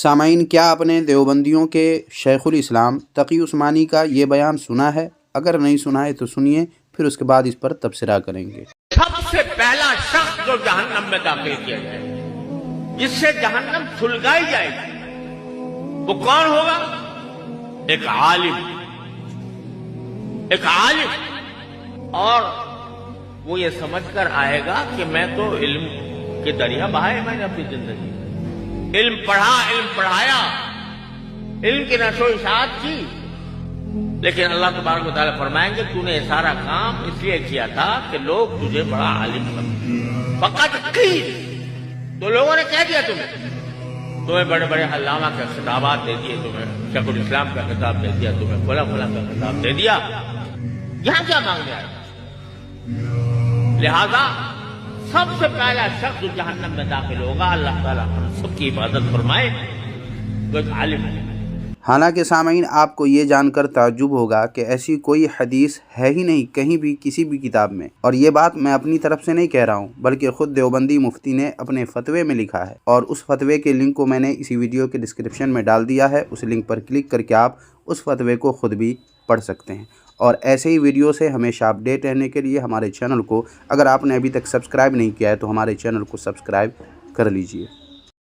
سامعین، کیا آپ نے دیوبندیوں کے شیخ الاسلام تقی عثمانی کا یہ بیان سنا ہے؟ اگر نہیں سنا ہے تو سنیے، پھر اس کے بعد اس پر تبصرہ کریں گے۔ سب سے پہلا شخص جو جہنم میں داخل کیا جائے گا، جس سے جہنم سلگائی جائے گی، وہ کون ہوگا؟ ایک عالم، اور وہ یہ سمجھ کر آئے گا کہ میں تو علم کے دریا بہائے میں نے اپنی زندگی، علم پڑھا، علم پڑھایا، علم کی نشو و اشاعت کی، لیکن اللہ تبارک و تعالیٰ فرمائیں گے تو نے یہ سارا کام اس لیے کیا تھا کہ لوگ تجھے بڑا عالم سمجھیں۔ فقط قیل، تو لوگوں نے کہہ دیا تمہیں بڑے بڑے علامہ کے خطابات دے دیے، تمہیں شیخ الاسلام کا خطاب دے دیا، تمہیں فلاں فلاں کا خطاب دے دیا، یہاں کیا مانگنے آئے؟ لہذا سب سے پہلا شخص جو جہنم میں داخل ہوگا، اللہ تعالیٰ سب کی حفاظت فرمائے، وہ ایک عالم ہے۔ حالانکہ سامعین، آپ کو یہ جان کر تعجب ہوگا کہ ایسی کوئی حدیث ہے ہی نہیں کہیں بھی، کسی بھی کتاب میں، اور یہ بات میں اپنی طرف سے نہیں کہہ رہا ہوں بلکہ خود دیوبندی مفتی نے اپنے فتوے میں لکھا ہے، اور اس فتوے کے لنک کو میں نے اسی ویڈیو کے ڈسکرپشن میں ڈال دیا ہے۔ اس لنک پر کلک کر کے آپ اس فتوے کو خود بھی پڑھ سکتے ہیں، اور ایسے ہی ویڈیو سے ہمیشہ اپڈیٹ رہنے کے لیے ہمارے چینل کو، اگر آپ نے ابھی تک سبسکرائب نہیں کیا ہے تو ہمارے چینل کو سبسکرائب کر لیجئے۔